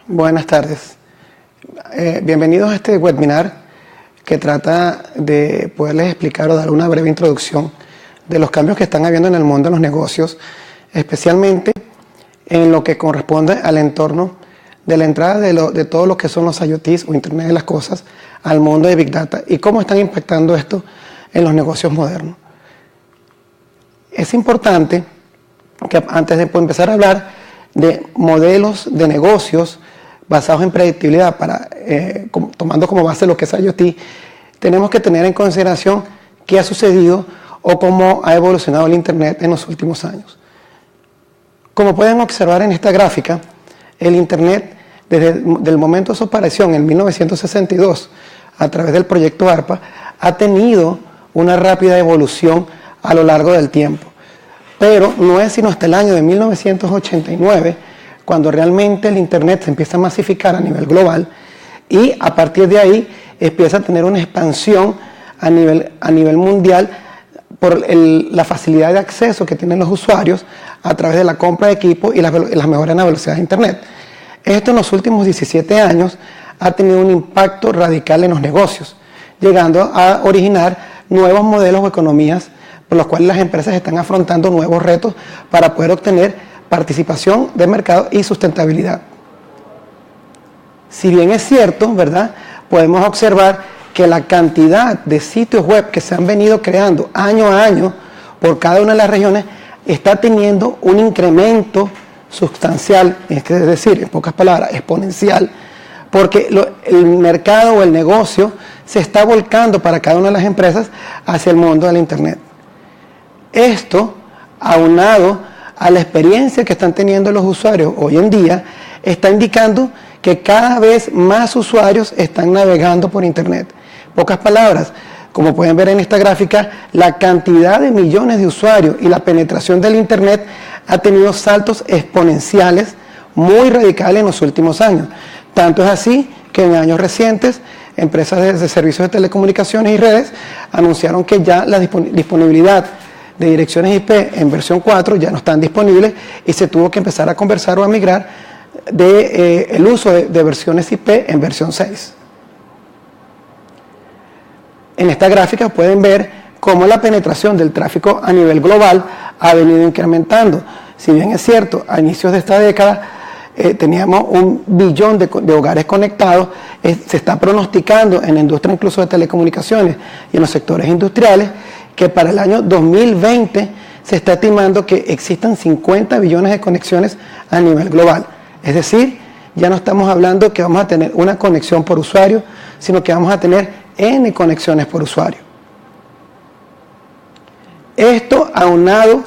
Buenas tardes. Bienvenidos a este webinar que trata de poderles explicar o dar una breve introducción de los cambios que están habiendo en el mundo de los negocios, especialmente en lo que corresponde al entorno de la entrada de todo lo que son los IoTs o Internet de las Cosas al mundo de Big Data y cómo están impactando esto en los negocios modernos. Es importante que antes de empezar a hablar de modelos de negocios basados en predictibilidad, tomando como base lo que es IoT, tenemos que tener en consideración qué ha sucedido o cómo ha evolucionado el Internet en los últimos años. Como pueden observar en esta gráfica, el Internet, desde el momento de su aparición en 1962, a través del proyecto ARPA, ha tenido una rápida evolución a lo largo del tiempo. Pero no es sino hasta el año de 1989 cuando realmente el Internet se empieza a masificar a nivel global y a partir de ahí empieza a tener una expansión a nivel mundial por la facilidad de acceso que tienen los usuarios a través de la compra de equipos y las mejoras en la velocidad de Internet. Esto en los últimos 17 años ha tenido un impacto radical en los negocios, llegando a originar nuevos modelos o economías por los cuales las empresas están afrontando nuevos retos para poder obtener participación de mercado y sustentabilidad. Si bien es cierto, ¿verdad?, podemos observar que la cantidad de sitios web que se han venido creando año a año por cada una de las regiones está teniendo un incremento sustancial, es decir, en pocas palabras, exponencial, porque el mercado o el negocio se está volcando para cada una de las empresas hacia el mundo del Internet. Esto, aunado a la experiencia que están teniendo los usuarios hoy en día, está indicando que cada vez más usuarios están navegando por Internet. En pocas palabras, como pueden ver en esta gráfica, la cantidad de millones de usuarios y la penetración del Internet ha tenido saltos exponenciales muy radicales en los últimos años. Tanto es así que en años recientes, empresas de servicios de telecomunicaciones y redes anunciaron que ya la disponibilidad de direcciones IP en versión 4 ya no están disponibles y se tuvo que empezar a conversar o a migrar el uso de versiones IP en versión 6. En esta gráfica pueden ver cómo la penetración del tráfico a nivel global ha venido incrementando. Si bien es cierto, a inicios de esta década teníamos 1 billón de hogares conectados, se está pronosticando en la industria incluso de telecomunicaciones y en los sectores industriales que para el año 2020 se está estimando que existan 50 billones de conexiones a nivel global. Es decir, ya no estamos hablando que vamos a tener una conexión por usuario, sino que vamos a tener N conexiones por usuario. Esto aunado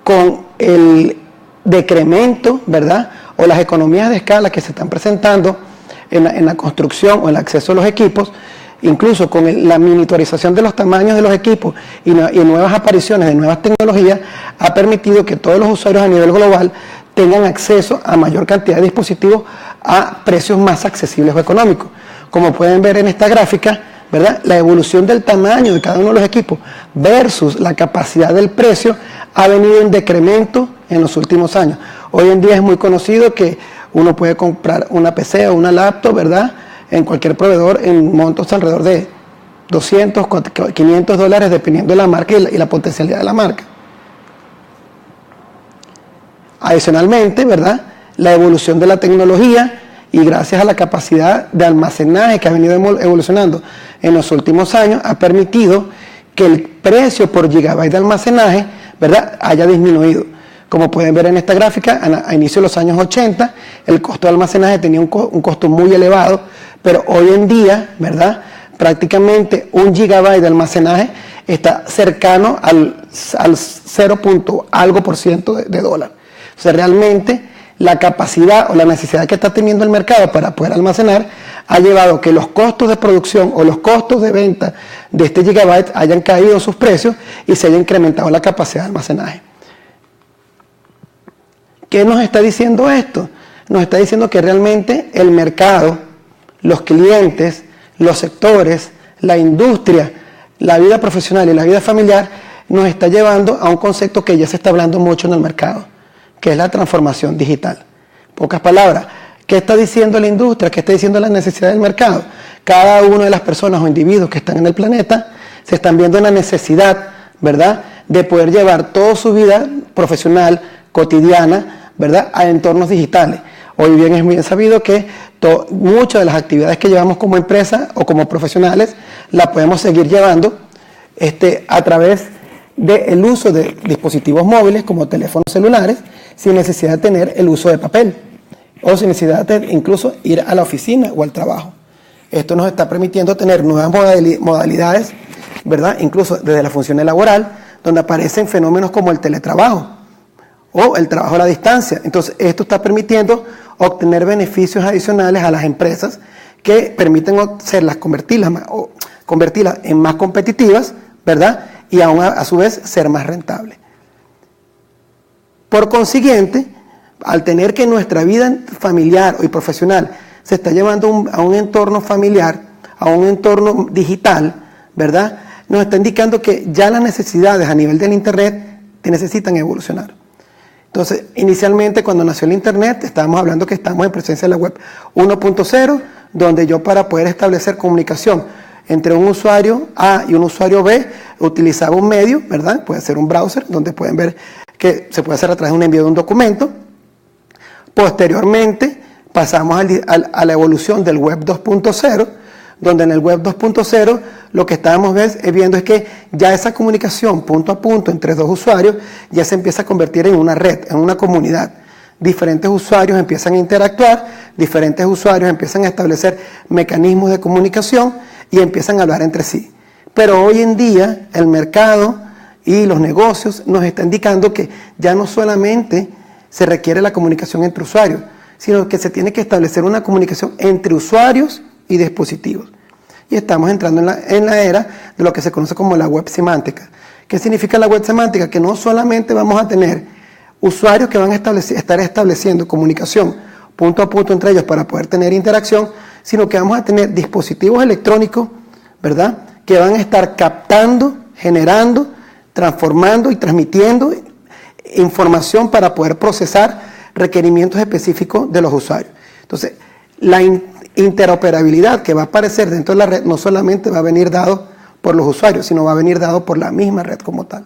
con el decremento, ¿verdad?, o las economías de escala que se están presentando en la construcción o en el acceso a los equipos, incluso con la miniaturización de los tamaños de los equipos y nuevas apariciones de nuevas tecnologías, ha permitido que todos los usuarios a nivel global tengan acceso a mayor cantidad de dispositivos a precios más accesibles o económicos. Como pueden ver en esta gráfica, ¿verdad?, la evolución del tamaño de cada uno de los equipos versus la capacidad del precio ha venido en decremento en los últimos años. Hoy en día es muy conocido que uno puede comprar una PC o una laptop, ¿verdad?, en cualquier proveedor en montos alrededor de $200, $500, dependiendo de la marca y la potencialidad de la marca. Adicionalmente, ¿verdad?, la evolución de la tecnología y gracias a la capacidad de almacenaje que ha venido evolucionando en los últimos años, ha permitido que el precio por gigabyte de almacenaje, ¿verdad?, haya disminuido. Como pueden ver en esta gráfica, a inicios de los años 80, el costo de almacenaje tenía un costo muy elevado, pero hoy en día, ¿verdad?, prácticamente 1 gigabyte de almacenaje está cercano al 0. algo por ciento de dólar. O sea, realmente la capacidad o la necesidad que está teniendo el mercado para poder almacenar ha llevado a que los costos de producción o los costos de venta de este gigabyte hayan caído sus precios y se haya incrementado la capacidad de almacenaje. ¿Qué nos está diciendo esto? Nos está diciendo que realmente el mercado, los clientes, los sectores, la industria, la vida profesional y la vida familiar nos está llevando a un concepto que ya se está hablando mucho en el mercado, que es la transformación digital. En pocas palabras, ¿Qué está diciendo la industria? ¿Qué está diciendo la necesidad del mercado? Cada una de las personas o individuos que están en el planeta se están viendo en la necesidad, ¿verdad?, de poder llevar toda su vida profesional, cotidiana, ¿verdad?, a entornos digitales. Hoy bien es bien sabido que muchas de las actividades que llevamos como empresa o como profesionales las podemos seguir llevando a través del uso de dispositivos móviles como teléfonos celulares, sin necesidad de tener el uso de papel o sin necesidad de incluso ir a la oficina o al trabajo. Esto nos está permitiendo tener nuevas modalidades, ¿verdad?, incluso desde la función laboral, donde aparecen fenómenos como el teletrabajo o el trabajo a la distancia. Entonces, esto está permitiendo obtener beneficios adicionales a las empresas que permiten convertirlas en más competitivas, ¿verdad?, y aún a su vez ser más rentables. Por consiguiente, al tener que nuestra vida familiar y profesional se está llevando a un entorno familiar, a un entorno digital, ¿verdad?, nos está indicando que ya las necesidades a nivel del Internet necesitan evolucionar. Entonces, inicialmente cuando nació el Internet, estábamos hablando que estamos en presencia de la web 1.0, donde yo para poder establecer comunicación entre un usuario A y un usuario B, utilizaba un medio, ¿verdad? Puede ser un browser, donde pueden ver que se puede hacer a través de un envío de un documento. Posteriormente, pasamos a la evolución del web 2.0, donde en el web 2.0 lo que estábamos viendo es que ya esa comunicación punto a punto entre dos usuarios ya se empieza a convertir en una red, en una comunidad. Diferentes usuarios empiezan a interactuar, diferentes usuarios empiezan a establecer mecanismos de comunicación y empiezan a hablar entre sí. Pero hoy en día el mercado y los negocios nos están indicando que ya no solamente se requiere la comunicación entre usuarios, sino que se tiene que establecer una comunicación entre usuarios y dispositivos. Y estamos entrando en la era de lo que se conoce como la web semántica. ¿Qué significa la web semántica? Que no solamente vamos a tener usuarios que van a estar estableciendo comunicación punto a punto entre ellos para poder tener interacción, sino que vamos a tener dispositivos electrónicos, ¿verdad?, que van a estar captando, generando, transformando y transmitiendo información para poder procesar requerimientos específicos de los usuarios. Entonces, la interoperabilidad que va a aparecer dentro de la red no solamente va a venir dado por los usuarios, sino va a venir dado por la misma red como tal.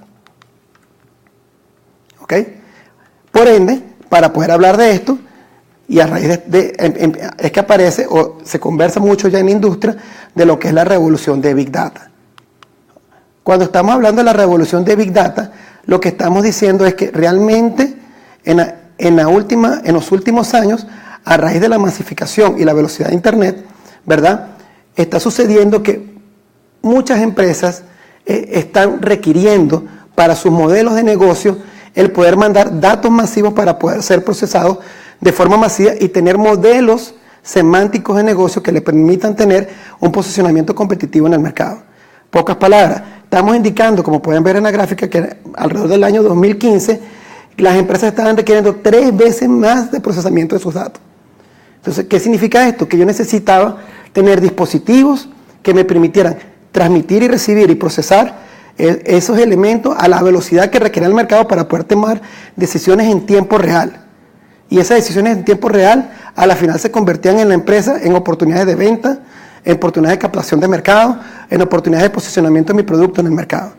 ¿Ok? Por ende, para poder hablar de esto, y a raíz es que aparece o se conversa mucho ya en la industria de lo que es la revolución de Big Data. Cuando estamos hablando de la revolución de Big Data, lo que estamos diciendo es que realmente en los últimos años, a raíz de la masificación y la velocidad de Internet, ¿verdad?, está sucediendo que muchas empresas están requiriendo para sus modelos de negocio el poder mandar datos masivos para poder ser procesados de forma masiva y tener modelos semánticos de negocio que le permitan tener un posicionamiento competitivo en el mercado. Pocas palabras, estamos indicando, como pueden ver en la gráfica, que alrededor del año 2015 las empresas estaban requiriendo 3 veces más de procesamiento de sus datos. Entonces, ¿qué significa esto? Que yo necesitaba tener dispositivos que me permitieran transmitir y recibir y procesar esos elementos a la velocidad que requería el mercado para poder tomar decisiones en tiempo real. Y esas decisiones en tiempo real a la final se convertían en la empresa en oportunidades de venta, en oportunidades de captación de mercado, en oportunidades de posicionamiento de mi producto en el mercado.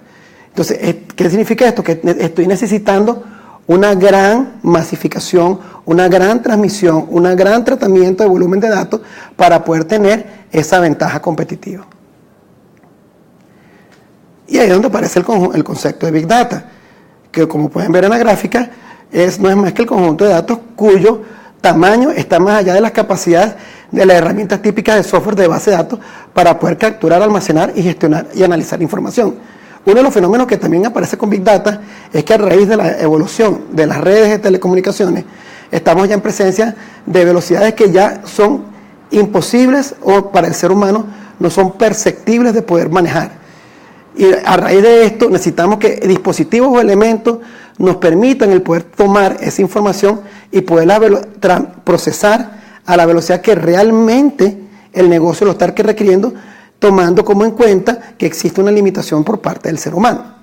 Entonces, ¿qué significa esto? Que estoy necesitando una gran masificación, una gran transmisión, un gran tratamiento de volumen de datos para poder tener esa ventaja competitiva. Y ahí es donde aparece el concepto de Big Data, que como pueden ver en la gráfica, no es más que el conjunto de datos cuyo tamaño está más allá de las capacidades de las herramientas típicas de software de base de datos para poder capturar, almacenar y gestionar y analizar información. Uno de los fenómenos que también aparece con Big Data es que a raíz de la evolución de las redes de telecomunicaciones estamos ya en presencia de velocidades que ya son imposibles o para el ser humano no son perceptibles de poder manejar. Y a raíz de esto necesitamos que dispositivos o elementos nos permitan el poder tomar esa información y poderla procesar a la velocidad que realmente el negocio lo está requiriendo, tomando como en cuenta que existe una limitación por parte del ser humano.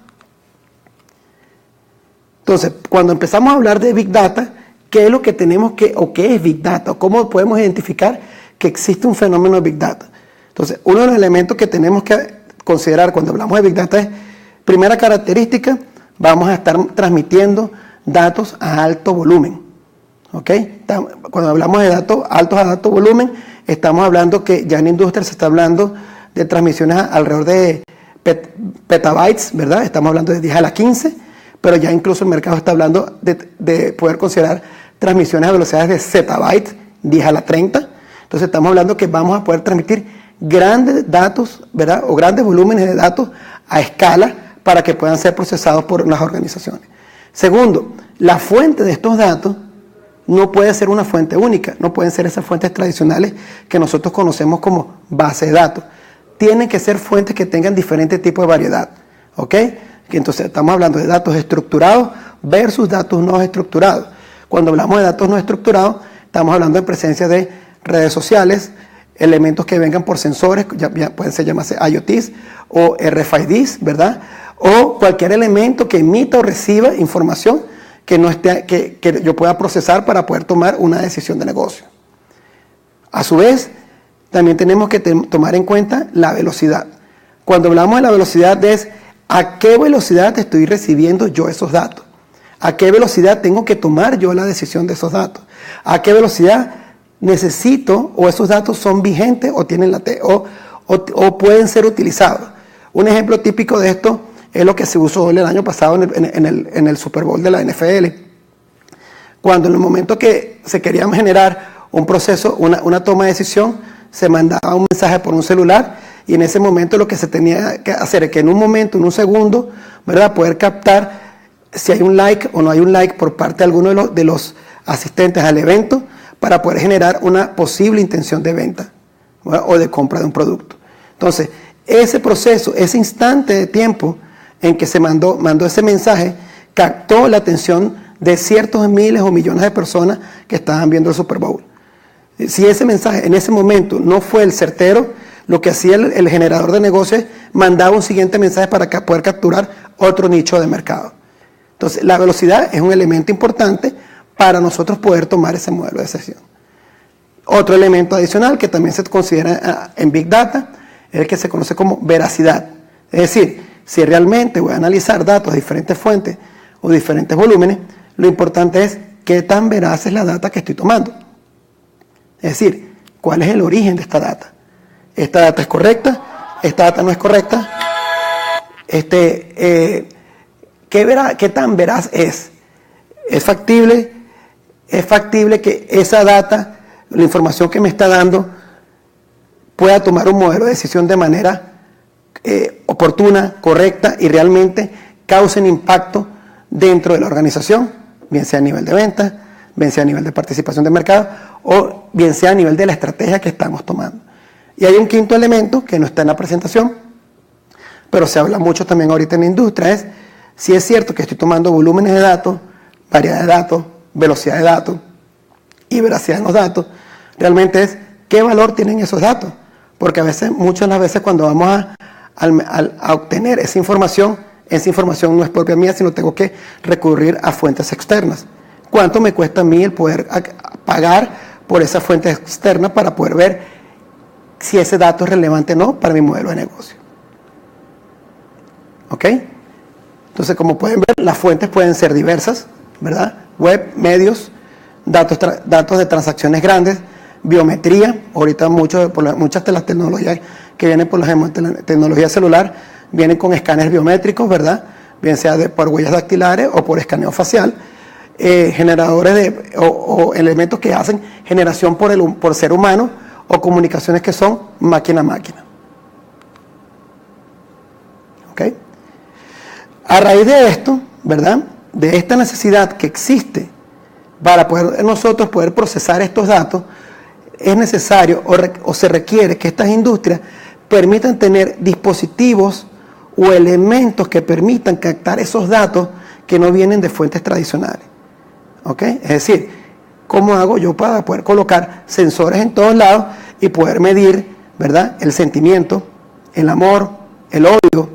Entonces, cuando empezamos a hablar de Big Data, qué es lo que tenemos que, o qué es Big Data, o cómo podemos identificar que existe un fenómeno de Big Data. Entonces, uno de los elementos que tenemos que considerar cuando hablamos de Big Data es, primera característica, vamos a estar transmitiendo datos a alto volumen. ¿Ok? Cuando hablamos de datos altos a alto volumen, estamos hablando que ya en industria se está hablando de transmisiones alrededor de petabytes, ¿verdad? Estamos hablando de 10 a la 15, pero ya incluso el mercado está hablando de poder considerar transmisiones a velocidades de zettabytes, 10 a la 30. Entonces estamos hablando que vamos a poder transmitir grandes datos, ¿verdad? O grandes volúmenes de datos a escala para que puedan ser procesados por las organizaciones. Segundo, la fuente de estos datos no puede ser una fuente única, no pueden ser esas fuentes tradicionales que nosotros conocemos como base de datos. Tienen que ser fuentes que tengan diferentes tipos de variedad, ¿ok? Entonces estamos hablando de datos estructurados versus datos no estructurados. Cuando hablamos de datos no estructurados, estamos hablando de presencia de redes sociales, elementos que vengan por sensores, ya pueden ser llamarse IoTs o RFIDs, ¿verdad? O cualquier elemento que emita o reciba información que yo pueda procesar para poder tomar una decisión de negocio. A su vez, también tenemos que tomar en cuenta la velocidad. Cuando hablamos de la velocidad es a qué velocidad estoy recibiendo yo esos datos, a qué velocidad tengo que tomar yo la decisión de esos datos, a qué velocidad necesito o esos datos son vigentes o tienen o pueden ser utilizados. Un ejemplo típico de esto es lo que se usó el año pasado en el Super Bowl de la NFL. Cuando en el momento que se quería generar un proceso, una toma de decisión, se mandaba un mensaje por un celular y en ese momento lo que se tenía que hacer es que en un momento, en un segundo, ¿verdad?, poder captar si hay un like o no hay un like por parte de alguno de los asistentes al evento para poder generar una posible intención de venta, ¿verdad?, o de compra de un producto. Entonces, ese proceso, ese instante de tiempo en que se mandó ese mensaje, captó la atención de ciertos miles o millones de personas que estaban viendo el Super Bowl. Si ese mensaje en ese momento no fue el certero, lo que hacía el generador de negocios mandaba un siguiente mensaje para poder capturar otro nicho de mercado. Entonces, la velocidad es un elemento importante para nosotros poder tomar ese modelo de decisión. Otro elemento adicional que también se considera en Big Data es el que se conoce como veracidad. Es decir, si realmente voy a analizar datos de diferentes fuentes o diferentes volúmenes, lo importante es qué tan veraz es la data que estoy tomando. Es decir, cuál es el origen de esta data. ¿Esta data es correcta? ¿Esta data no es correcta? ¿Qué tan veraz es? ¿Es factible? ¿Es factible que esa data, la información que me está dando, pueda tomar un modelo de decisión de manera oportuna, correcta y realmente causen impacto dentro de la organización, bien sea a nivel de venta, bien sea a nivel de participación de mercado o bien sea a nivel de la estrategia que estamos tomando? Y hay un quinto elemento que no está en la presentación, pero se habla mucho también ahorita en la industria, es si es cierto que estoy tomando volúmenes de datos, variedad de datos, velocidad de datos y veracidad en los datos, realmente es qué valor tienen esos datos, porque muchas de las veces cuando vamos a obtener esa información no es propia mía, sino tengo que recurrir a fuentes externas. ¿Cuánto me cuesta a mí el poder pagar por esa fuente externa para poder ver si ese dato es relevante o no para mi modelo de negocio? ¿Ok? Entonces, como pueden ver, las fuentes pueden ser diversas, ¿verdad? Web, medios, datos de transacciones grandes, biometría. Ahorita muchas de las tecnologías que vienen por la tecnología celular vienen con escáneres biométricos, ¿verdad? Bien sea por huellas dactilares o por escaneo facial. Generadores o elementos que hacen generación por ser humano o comunicaciones que son máquina a máquina. ¿Ok? A raíz de esto, ¿verdad?, de esta necesidad que existe para nosotros poder procesar estos datos, es necesario o se requiere que estas industrias permitan tener dispositivos o elementos que permitan captar esos datos que no vienen de fuentes tradicionales. ¿Ok? Es decir, ¿cómo hago yo para poder colocar sensores en todos lados y poder medir, ¿verdad?, el sentimiento, el amor, el odio,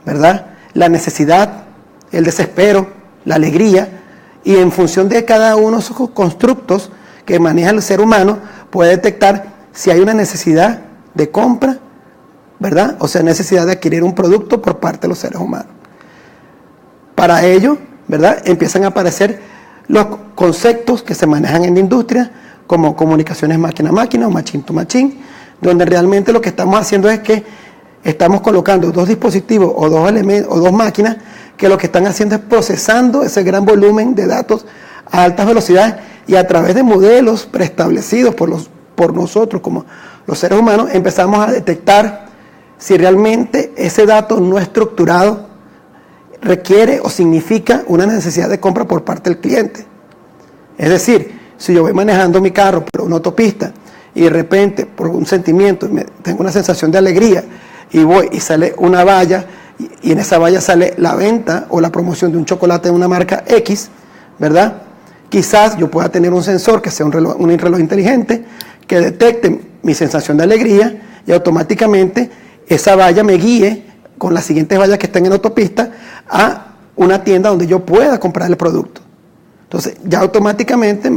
¿verdad?, la necesidad, el desespero, la alegría y en función de cada uno de esos constructos que maneja el ser humano, puede detectar si hay una necesidad de compra, ¿verdad? O sea, necesidad de adquirir un producto por parte de los seres humanos. Para ello, ¿verdad?, empiezan a aparecer los conceptos que se manejan en la industria, como comunicaciones máquina a máquina o machine to machine, donde realmente lo que estamos haciendo es que estamos colocando dos dispositivos o dos elementos o dos máquinas que lo que están haciendo es procesando ese gran volumen de datos a altas velocidades, y a través de modelos preestablecidos por nosotros como los seres humanos empezamos a detectar si realmente ese dato no estructurado requiere o significa una necesidad de compra por parte del cliente. Es decir, si yo voy manejando mi carro por una autopista y de repente por un sentimiento tengo una sensación de alegría y voy y sale una valla y en esa valla sale la venta o la promoción de un chocolate de una marca X, ¿verdad? Quizás yo pueda tener un sensor que sea un reloj inteligente que detecte mi sensación de alegría y automáticamente esa valla me guíe con las siguientes vallas que estén en la autopista a una tienda donde yo pueda comprar el producto. Entonces, ya automáticamente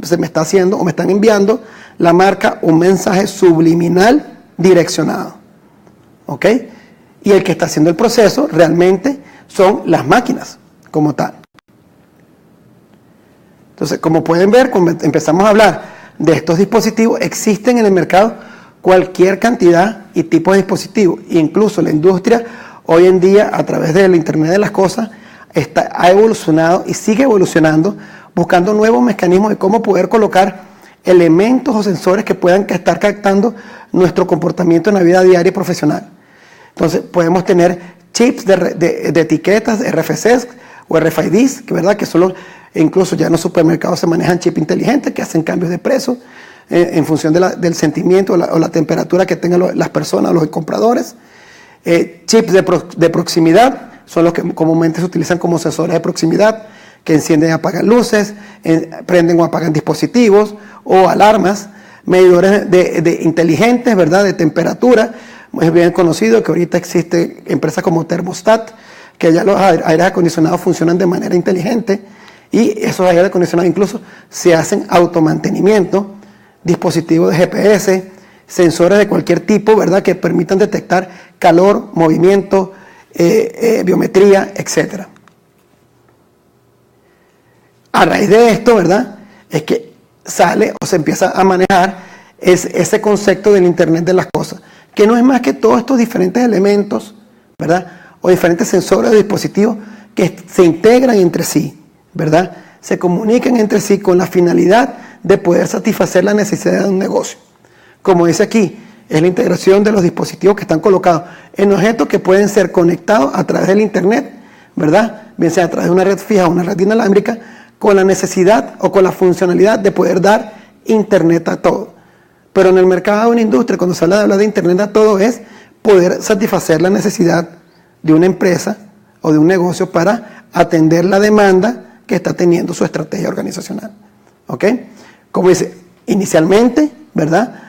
se me está haciendo o me están enviando la marca un mensaje subliminal direccionado. ¿Ok? Y el que está haciendo el proceso realmente son las máquinas como tal. Entonces, como pueden ver, cuando empezamos a hablar de estos dispositivos, existen en el mercado cualquier cantidad y tipo de dispositivos. Incluso la industria hoy en día, a través del Internet de las Cosas, ha evolucionado y sigue evolucionando, buscando nuevos mecanismos de cómo poder colocar elementos o sensores que puedan estar captando nuestro comportamiento en la vida diaria y profesional. Entonces, podemos tener chips de etiquetas, RFCs o RFIDs, ¿verdad? Que son incluso ya en los supermercados se manejan chips inteligentes que hacen cambios de precio en función del sentimiento o la temperatura que tengan las personas, los compradores. Chips de proximidad son los que comúnmente se utilizan como sensores de proximidad, que encienden y apagan luces, prenden o apagan dispositivos o alarmas. Medidores de inteligentes, ¿verdad?, de temperatura. Es bien conocido que ahorita existe empresas como Thermostat, que ya los aires acondicionados funcionan de manera inteligente, y esos aires acondicionados incluso se hacen automantenimiento, dispositivos de GPS, sensores de cualquier tipo, ¿verdad?, que permitan detectar calor, movimiento, biometría, etc. A raíz de esto, ¿verdad?, es que sale o se empieza a manejar ese concepto del Internet de las Cosas, que no es más que todos estos diferentes elementos, ¿verdad?, o diferentes sensores o dispositivos que se integran entre sí, ¿verdad?, se comunican entre sí con la finalidad de poder satisfacer la necesidad de un negocio. Como dice aquí, es la integración de los dispositivos que están colocados en objetos que pueden ser conectados a través del Internet, ¿verdad?, bien sea a través de una red fija o una red inalámbrica, con la necesidad o con la funcionalidad de poder dar Internet a todo. Pero en el mercado de una industria, cuando se habla de hablar de Internet a todo, es poder satisfacer la necesidad de una empresa o de un negocio para atender la demanda que está teniendo su estrategia organizacional. ¿Ok? Como dice, inicialmente, ¿verdad?,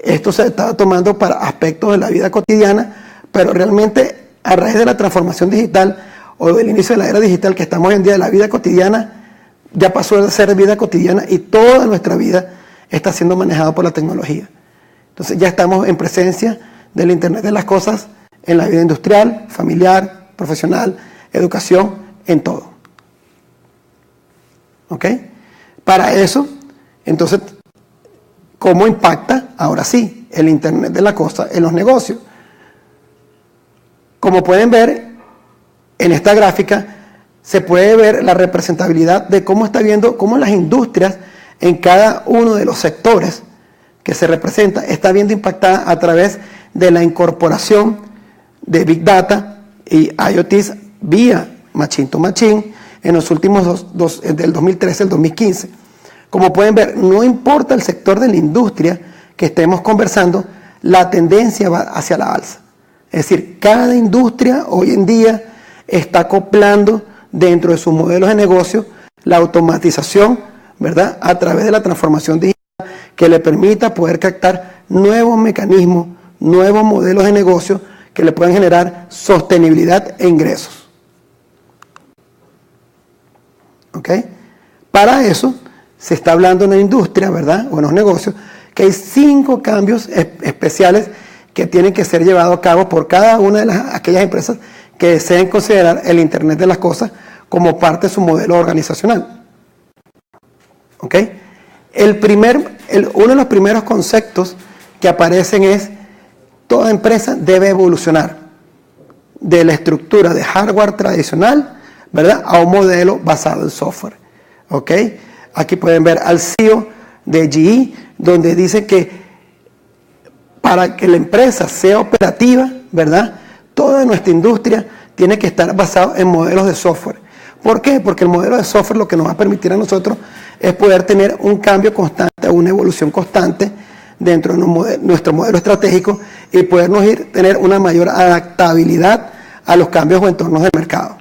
esto se estaba tomando para aspectos de la vida cotidiana, pero realmente a raíz de la transformación digital o del inicio de la era digital que estamos hoy en día, de la vida cotidiana ya pasó a ser vida cotidiana y toda nuestra vida está siendo manejada por la tecnología. Entonces ya estamos en presencia del Internet de las Cosas en la vida industrial, familiar, profesional, educación, en todo. ¿Ok? Para eso, entonces, ¿cómo impacta, ahora sí, el Internet de las Cosas en los negocios? Como pueden ver, en esta gráfica se puede ver la representabilidad de cómo cómo las industrias en cada uno de los sectores que se representa está viendo impactada a través de la incorporación de Big Data y IoTs vía Machine to Machine en los últimos del 2013 al 2015. Como pueden ver, no importa el sector de la industria que estemos conversando, la tendencia va hacia la alza. Es decir, cada industria hoy en día está acoplando dentro de sus modelos de negocio la automatización, ¿verdad?, a través de la transformación digital que le permita poder captar nuevos mecanismos, nuevos modelos de negocio que le puedan generar sostenibilidad e ingresos. ¿Ok? Para eso se está hablando en la industria, ¿verdad? O en los negocios, que hay 5 cambios especiales que tienen que ser llevados a cabo por cada una de aquellas empresas que deseen considerar el Internet de las cosas como parte de su modelo organizacional. ¿Ok? Uno de los primeros conceptos que aparecen es: toda empresa debe evolucionar de la estructura de hardware tradicional, ¿verdad?, a un modelo basado en software. ¿Ok? Aquí pueden ver al CEO de GE, donde dice que para que la empresa sea operativa, ¿verdad?, toda nuestra industria tiene que estar basada en modelos de software. ¿Por qué? Porque el modelo de software lo que nos va a permitir a nosotros es poder tener un cambio constante, una evolución constante dentro de nuestro modelo estratégico y podernos tener una mayor adaptabilidad a los cambios o entornos del mercado.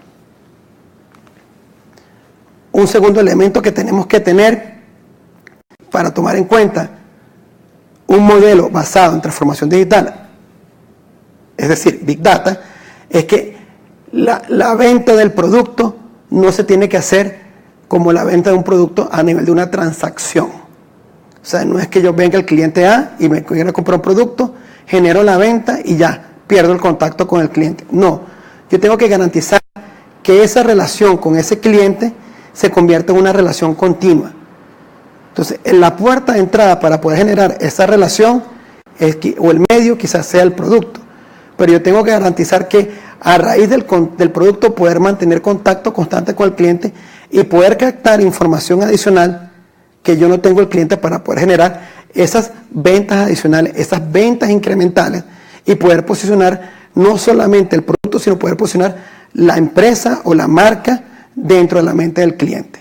Un segundo elemento que tenemos que tener para tomar en cuenta un modelo basado en transformación digital, es decir, Big Data, es que la venta del producto no se tiene que hacer como la venta de un producto a nivel de una transacción. O sea, no es que yo venga el cliente A y me quiera comprar un producto, genero la venta y ya, pierdo el contacto con el cliente. No, yo tengo que garantizar que esa relación con ese cliente se convierta en una relación continua. Entonces, en la puerta de entrada para poder generar esa relación, o el medio quizás sea el producto, pero yo tengo que garantizar que a raíz del producto poder mantener contacto constante con el cliente y poder captar información adicional que yo no tengo el cliente para poder generar esas ventas adicionales, esas ventas incrementales y poder posicionar no solamente el producto, sino poder posicionar la empresa o la marca dentro de la mente del cliente.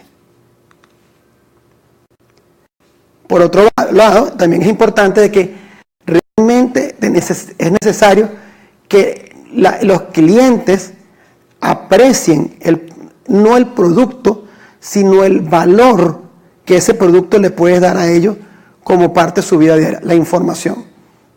Por otro lado, también es importante de que realmente es necesario que los clientes aprecien no el producto, sino el valor que ese producto le puede dar a ellos como parte de su vida diaria, la información.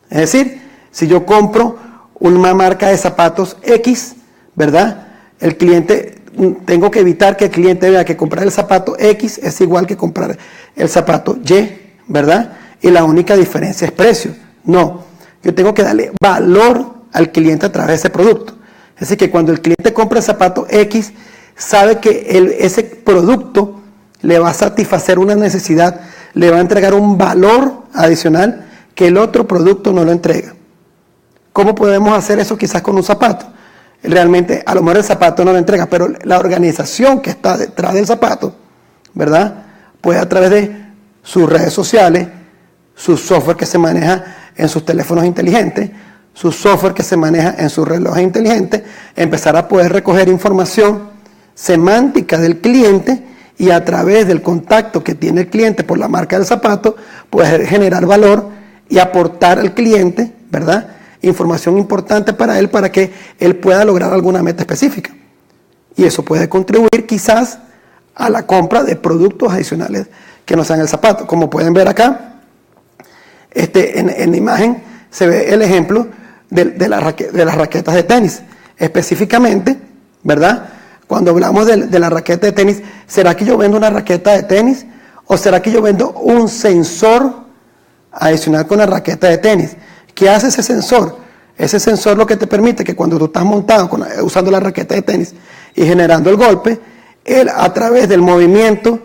Es decir, si yo compro una marca de zapatos X, ¿verdad?, el cliente, tengo que evitar que el cliente vea que comprar el zapato X es igual que comprar el zapato Y, ¿verdad? Y la única diferencia es precio. No, yo tengo que darle valor al cliente a través de ese producto. Es decir, que cuando el cliente compra el zapato X, sabe que ese producto le va a satisfacer una necesidad, le va a entregar un valor adicional que el otro producto no lo entrega. ¿Cómo podemos hacer eso quizás con un zapato? Realmente, a lo mejor el zapato no lo entrega, pero la organización que está detrás del zapato, ¿verdad?, puede a través de sus redes sociales, su software que se maneja en sus teléfonos inteligentes, su software que se maneja en sus relojes inteligentes, empezar a poder recoger información semántica del cliente y a través del contacto que tiene el cliente por la marca del zapato, poder generar valor y aportar al cliente, ¿verdad?, información importante para él, para que él pueda lograr alguna meta específica. Y eso puede contribuir quizás a la compra de productos adicionales que no sean el zapato. Como pueden ver acá, en la imagen se ve el ejemplo de las raquetas de tenis. Específicamente, ¿verdad?, cuando hablamos de la raqueta de tenis, ¿será que yo vendo una raqueta de tenis o será que yo vendo un sensor adicional con la raqueta de tenis? ¿Qué hace ese sensor? Ese sensor lo que te permite que cuando tú estás montado usando la raqueta de tenis y generando el golpe, él a través del movimiento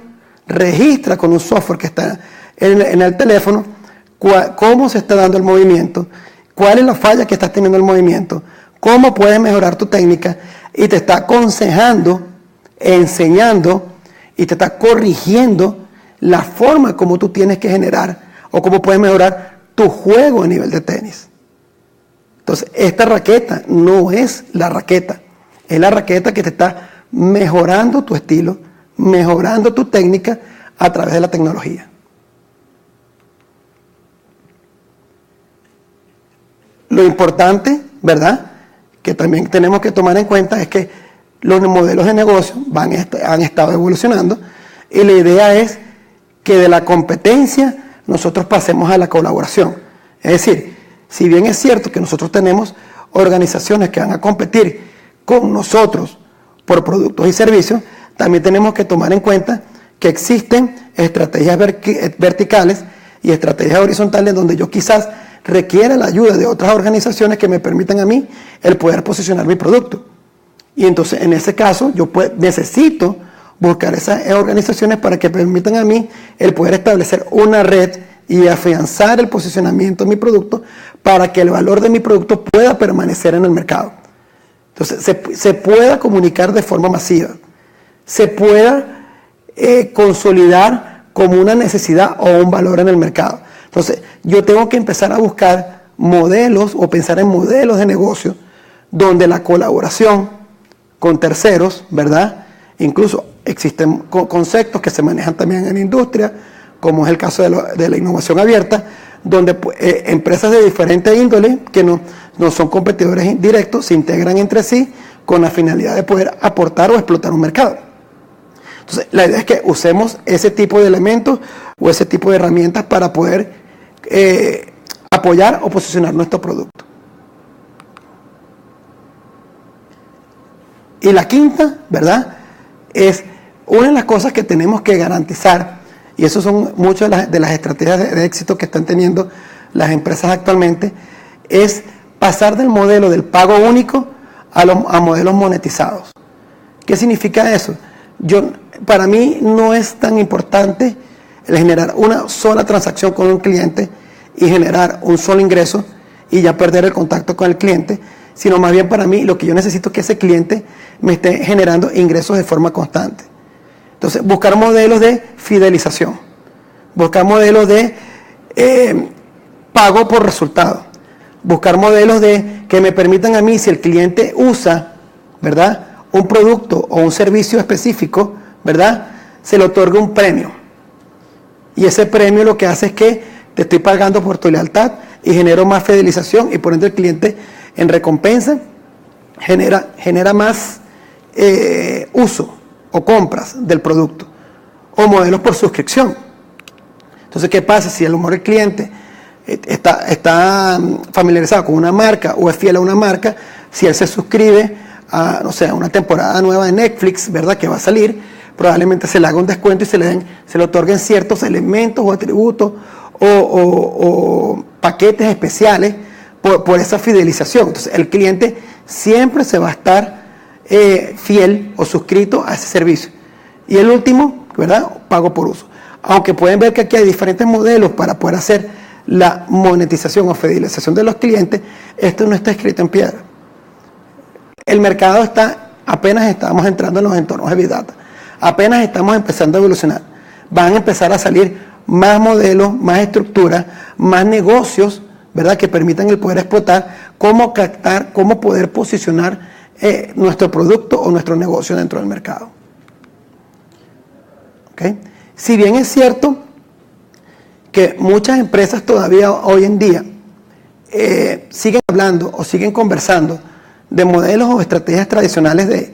registra con un software que está en el teléfono cómo se está dando el movimiento, cuál es la falla que estás teniendo en el movimiento, cómo puedes mejorar tu técnica y te está aconsejando, enseñando y te está corrigiendo la forma como tú tienes que generar o cómo puedes mejorar tu juego a nivel de tenis. Entonces, esta raqueta no es la raqueta, es la raqueta que te está mejorando tu estilo, mejorando tu técnica a través de la tecnología. Lo importante, ¿verdad?, que también tenemos que tomar en cuenta es que los modelos de negocio han estado evolucionando y la idea es que de la competencia nosotros pasemos a la colaboración. Es decir, si bien es cierto que nosotros tenemos organizaciones que van a competir con nosotros por productos y servicios, también tenemos que tomar en cuenta que que existen estrategias verticales y estrategias horizontales donde yo quizás requiera la ayuda de otras organizaciones que me permitan a mí el poder posicionar mi producto. Y entonces en ese caso yo necesito buscar esas organizaciones para que permitan a mí el poder establecer una red y afianzar el posicionamiento de mi producto para que el valor de mi producto pueda permanecer en el mercado. Entonces se pueda comunicar de forma masiva, se pueda consolidar como una necesidad o un valor en el mercado. Entonces yo tengo que empezar a buscar modelos o pensar en modelos de negocio donde la colaboración con terceros, ¿verdad? Incluso existen conceptos que se manejan también en la industria, como es el caso de la innovación abierta, donde empresas de diferentes índoles, que no son competidores directos, se integran entre sí con la finalidad de poder aportar o explotar un mercado. Entonces, la idea es que usemos ese tipo de elementos o ese tipo de herramientas para poder apoyar o posicionar nuestro producto. Y la quinta, ¿verdad?, es una de las cosas que tenemos que garantizar, y eso son muchas de las estrategias de éxito que están teniendo las empresas actualmente, es pasar del modelo del pago único a modelos monetizados. ¿Qué significa eso? Para mí no es tan importante el generar una sola transacción con un cliente y generar un solo ingreso y ya perder el contacto con el cliente, sino más bien para mí lo que yo necesito es que ese cliente me esté generando ingresos de forma constante. Entonces, buscar modelos de fidelización, buscar modelos de pago por resultado, buscar modelos que me permitan a mí, si el cliente usa, ¿verdad?, un producto o un servicio específico, ¿verdad?, se le otorga un premio. Y ese premio lo que hace es que te estoy pagando por tu lealtad y genero más fidelización, y por ende el cliente en recompensa genera más uso o compras del producto, o modelos por suscripción. Entonces, ¿qué pasa? Si a lo mejor el cliente está familiarizado con una marca o es fiel a una marca, si él se suscribe a, no sé, a una temporada nueva de Netflix, ¿verdad?, que va a salir, probablemente se le haga un descuento y se le otorguen ciertos elementos o atributos o paquetes especiales por esa fidelización. Entonces, el cliente siempre se va a estar fiel o suscrito a ese servicio. Y el último, ¿verdad?, pago por uso. Aunque pueden ver que aquí hay diferentes modelos para poder hacer la monetización o fidelización de los clientes, esto no está escrito en piedra. El mercado apenas estamos entrando en los entornos de Big Data, apenas estamos empezando a evolucionar. Van a empezar a salir más modelos, más estructuras, más negocios, ¿verdad?, que permitan el poder explotar, cómo captar, cómo poder posicionar nuestro producto o nuestro negocio dentro del mercado. ¿Okay? Si bien es cierto que muchas empresas todavía hoy en día siguen hablando o siguen conversando de modelos o estrategias tradicionales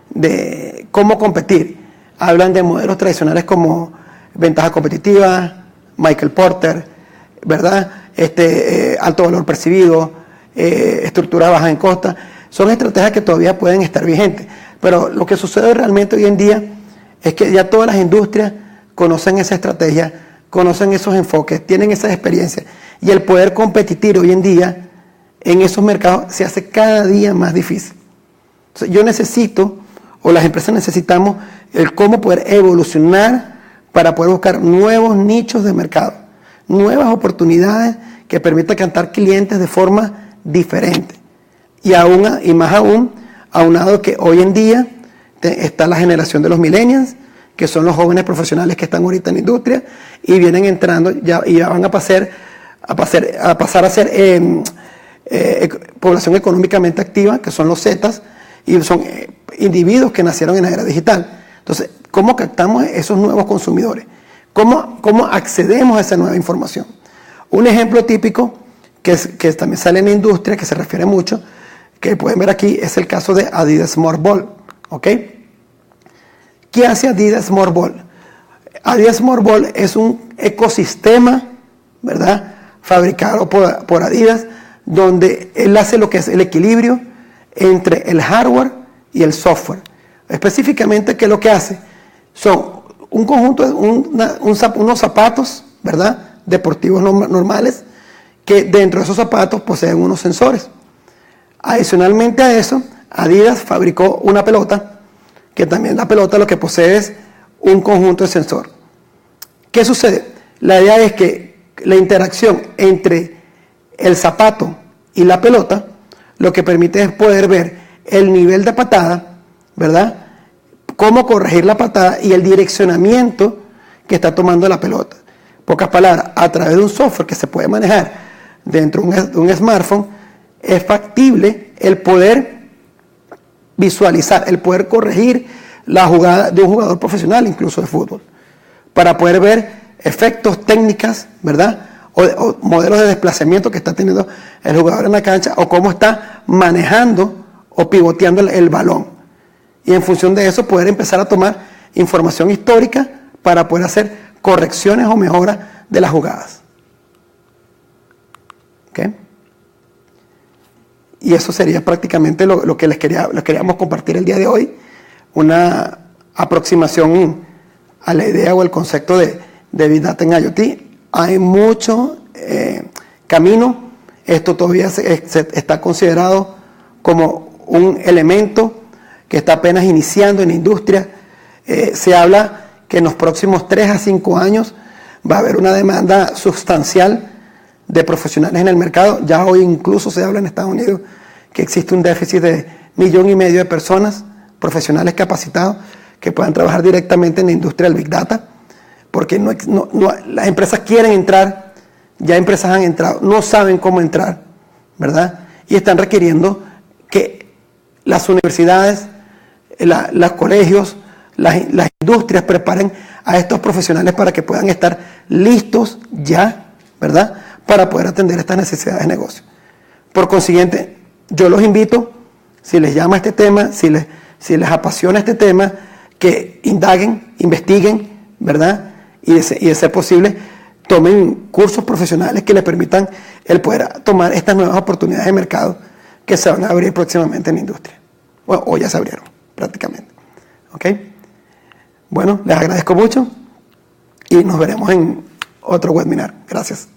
de cómo competir, hablan de modelos tradicionales como ventaja competitiva, Michael Porter, ¿verdad?, alto valor percibido, estructura baja en costa. Son estrategias que todavía pueden estar vigentes, pero lo que sucede realmente hoy en día es que ya todas las industrias conocen esa estrategia, conocen esos enfoques, tienen esas experiencias, y el poder competir hoy en día en esos mercados se hace cada día más difícil. Entonces, yo necesito, o las empresas necesitamos, el cómo poder evolucionar para poder buscar nuevos nichos de mercado, nuevas oportunidades que permitan captar clientes de forma diferente. Y más aún, aunado que hoy en día está la generación de los millennials, que son los jóvenes profesionales que están ahorita en la industria y vienen entrando y ya van a pasar a ser población económicamente activa, que son los Zetas, y son individuos que nacieron en la era digital. Entonces, ¿cómo captamos esos nuevos consumidores? ¿Cómo accedemos a esa nueva información? Un ejemplo típico que también sale en la industria, que se refiere mucho, que pueden ver aquí, es el caso de Adidas Smart Ball. ¿Ok? ¿Qué hace Adidas Smart Ball? Adidas Smart Ball es un ecosistema, ¿verdad?, fabricado por Adidas, donde él hace lo que es el equilibrio entre el hardware y el software. Específicamente, ¿qué es lo que hace? Son un conjunto, unos zapatos, ¿verdad?, deportivos normales, que dentro de esos zapatos poseen unos sensores. Adicionalmente a eso, Adidas fabricó una pelota, que también la pelota lo que posee es un conjunto de sensor. ¿Qué sucede? La idea es que la interacción entre el zapato y la pelota lo que permite es poder ver el nivel de patada, ¿verdad?, cómo corregir la patada y el direccionamiento que está tomando la pelota. Pocas palabras, a través de un software que se puede manejar dentro de un smartphone, es factible el poder visualizar, el poder corregir la jugada de un jugador profesional, incluso de fútbol, para poder ver efectos, técnicas, ¿verdad?, o modelos de desplazamiento que está teniendo el jugador en la cancha, o cómo está manejando o pivoteando el balón. Y en función de eso poder empezar a tomar información histórica para poder hacer correcciones o mejoras de las jugadas. ¿Okay? Y eso sería prácticamente lo que les queríamos compartir el día de hoy, una aproximación a la idea o el concepto de Big Data en IoT. Hay mucho camino, esto todavía está considerado como un elemento que está apenas iniciando en la industria. Se habla que en los próximos 3 a 5 años va a haber una demanda sustancial de profesionales en el mercado. Ya hoy incluso se habla en Estados Unidos que existe un déficit de 1,5 millones de personas, profesionales capacitados, que puedan trabajar directamente en la industria del Big Data, porque las empresas quieren entrar, ya empresas han entrado, no saben cómo entrar, ¿verdad? Y están requiriendo que las universidades, los colegios, las industrias preparen a estos profesionales para que puedan estar listos ya, ¿verdad?, para poder atender estas necesidades de negocio. Por consiguiente, yo los invito, si les llama este tema, si les apasiona este tema, que indaguen, investiguen, ¿verdad?, y de ser posible, tomen cursos profesionales que les permitan el poder tomar estas nuevas oportunidades de mercado que se van a abrir próximamente en la industria. Bueno, o ya se abrieron prácticamente. ¿Ok? Bueno, les agradezco mucho y nos veremos en otro webinar. Gracias.